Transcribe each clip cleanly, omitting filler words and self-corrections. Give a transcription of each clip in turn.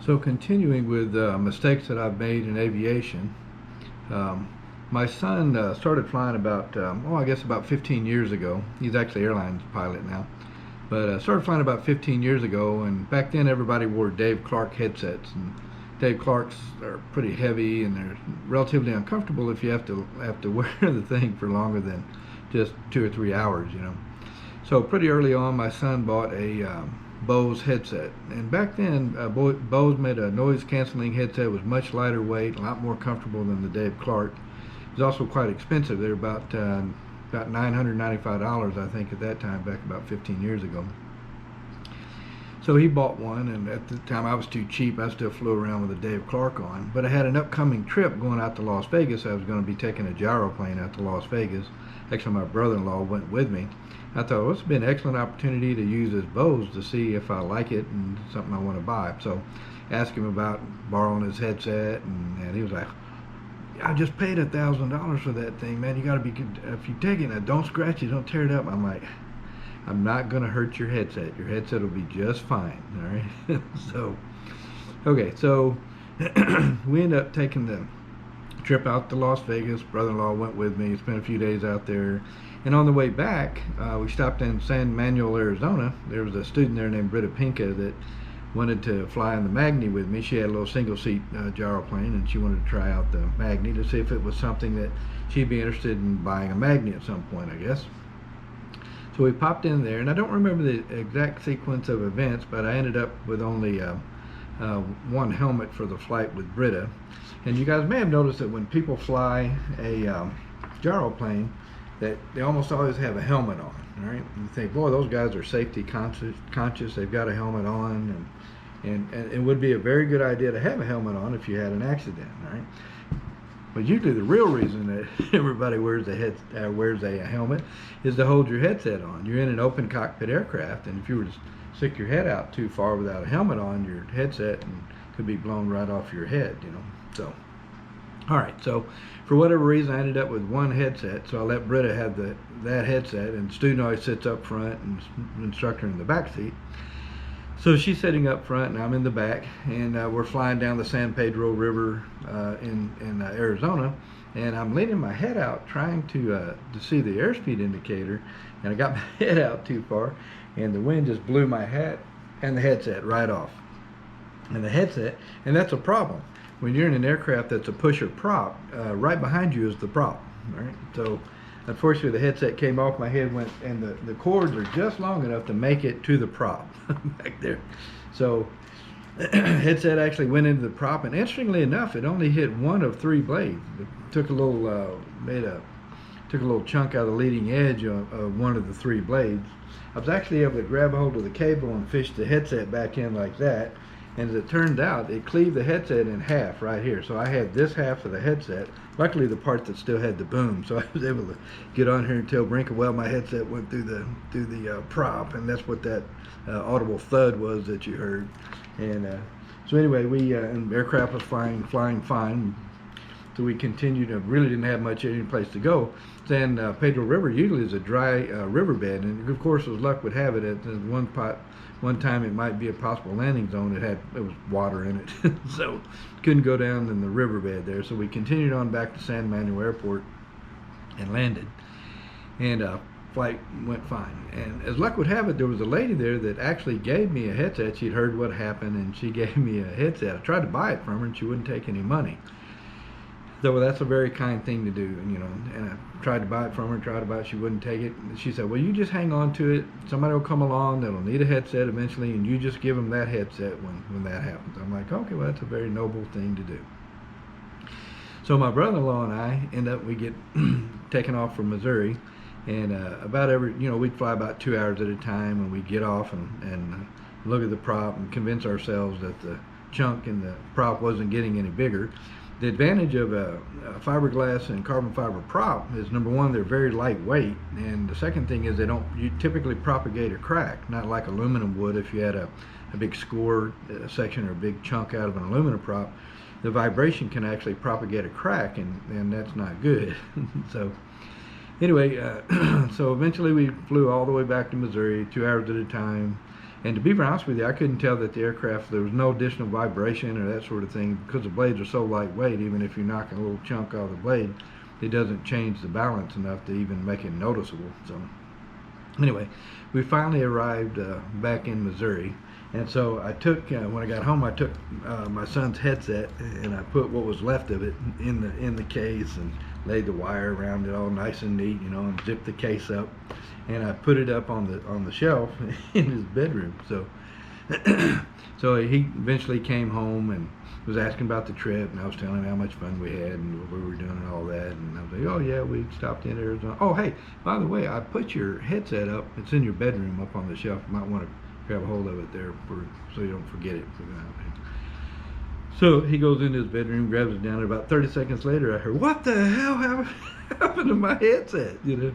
So continuing with mistakes that I've made in aviation, my son started flying about, I guess about 15 years ago. He's actually an airline pilot now, but started flying about 15 years ago. And back then, everybody wore Dave Clark headsets, and Dave Clarks are pretty heavy and they're relatively uncomfortable if you have to wear the thing for longer than just 2 or 3 hours, you know. So pretty early on, my son bought a Bose headset, and back then Bose made a noise canceling headset. It was much lighter weight, a lot more comfortable than the Dave Clark. It was also quite expensive. They were about $995, I think, at that time, back about 15 years ago. So he bought one, and at the time I was too cheap. I still flew around with a Dave Clark on, but I had an upcoming trip going out to Las Vegas. I was going to be taking a gyroplane out to Las Vegas. Actually, my brother-in-law went with me. I thought, well, it's been an excellent opportunity to use this Bose to see if I like it and something I want to buy. So asked him about borrowing his headset, and he was like, I just paid $1,000 for that thing, man. You got to be good. If you take it, now don't scratch it, don't tear it up. I'm like, I'm not going to hurt your headset. Your headset will be just fine, all right? So we ended up taking the trip out to Las Vegas. Brother-in-law went with me, spent a few days out there. And on the way back, we stopped in San Manuel, Arizona. There was a student there named Britta Pinka that wanted to fly in the Magni with me. She had a little single-seat gyroplane, and she wanted to try out the Magni to see if it was something that she'd be interested in buying a Magni at some point, I guess. So we popped in there, and I don't remember the exact sequence of events, but I ended up with only one helmet for the flight with Britta. And you guys may have noticed that when people fly a gyroplane, that they almost always have a helmet on, all right? You think, boy, those guys are safety conscious. They've got a helmet on, and it would be a very good idea to have a helmet on if you had an accident, all right? But usually the real reason that everybody wears a helmet is to hold your headset on. You're in an open cockpit aircraft, and if you were to stick your head out too far without a helmet on, your headset could be blown right off your head, you know. So, all right. So, for whatever reason, I ended up with one headset. So I let Britta have that headset, and the student always sits up front, and the instructor in the back seat. So she's sitting up front, and I'm in the back, and we're flying down the San Pedro River in Arizona, and I'm leaning my head out trying to see the airspeed indicator, and I got my head out too far, and the wind just blew my hat and the headset right off. And the headset, and that's a problem. When you're in an aircraft that's a pusher prop, right behind you is the prop, right? So unfortunately the headset came off, my head went, and the cords are just long enough to make it to the prop back there. So headset actually went into the prop, and interestingly enough, it only hit one of 3 blades. It took a little took a little chunk out of the leading edge of one of the 3 blades. I was actually able to grab a hold of the cable and fish the headset back in like that. And as it turned out, it cleaved the headset in half right here. So I had this half of the headset, luckily the part that still had the boom, so I was able to get on here and tell Brinka, well, my headset went through the prop, and that's what that audible thud was that you heard. And so anyway, and the aircraft was flying fine. So we continued, really didn't have much any place to go. San Pedro River usually is a dry riverbed, and of course, as luck would have it, at one time it might be a possible landing zone. It was water in it, so couldn't go down in the riverbed there. So we continued on back to San Manuel Airport and landed, and flight went fine. And as luck would have it, there was a lady there that actually gave me a headset. She'd heard what happened, and she gave me a headset. I tried to buy it from her, and she wouldn't take any money. So that's a very kind thing to do, and I tried to buy it from her, she wouldn't take it. She said, well, you just hang on to it. Somebody will come along that'll need a headset eventually, and you just give them that headset when that happens. I'm like, okay, well, that's a very noble thing to do. So my brother-in-law and I we get taken off from Missouri, and we'd fly about 2 hours at a time, and we'd get off and look at the prop and convince ourselves that the chunk in the prop wasn't getting any bigger. The advantage of a fiberglass and carbon fiber prop is, number one, they're very lightweight, and the second thing is you typically propagate a crack, not like aluminum would. If you had a big score section or a big chunk out of an aluminum prop, the vibration can actually propagate a crack, and that's not good. So anyway, so eventually we flew all the way back to Missouri, 2 hours at a time. And to be very honest with you, I couldn't tell that the aircraft, there was no additional vibration or that sort of thing, because the blades are so lightweight. Even if you're knocking a little chunk off the blade, it doesn't change the balance enough to even make it noticeable. So anyway, we finally arrived back in Missouri. And so I took, when I got home, I took my son's headset and I put what was left of it in the case and laid the wire around it all nice and neat, you know, and zipped the case up. And I put it up on the shelf in his bedroom. So so he eventually came home and was asking about the trip, and I was telling him how much fun we had and what we were doing and all that. And I was like, oh yeah, we stopped in Arizona. Oh hey, by the way, I put your headset up. It's in your bedroom up on the shelf. You might want to grab a hold of it there so you don't forget it. So he goes into his bedroom, grabs it down, and about 30 seconds later I heard, what the hell happened to my headset, you know?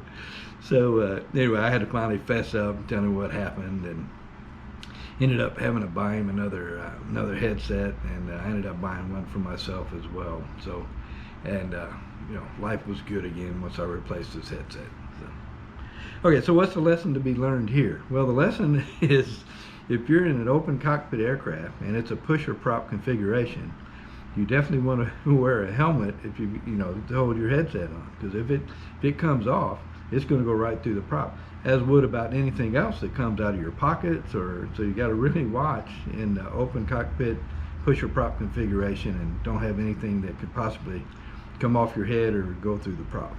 So anyway, I had to finally fess up and tell him what happened, and ended up having to buy him another headset, and I ended up buying one for myself as well. So, and you know, life was good again once I replaced this headset. So. Okay, so what's the lesson to be learned here? Well, the lesson is, if you're in an open cockpit aircraft and it's a push or prop configuration, you definitely want to wear a helmet if you know, to hold your headset on, because if it comes off, it's going to go right through the prop, as would about anything else that comes out of your pockets. Or so you got to really watch in the open cockpit push or prop configuration, and don't have anything that could possibly come off your head or go through the prop.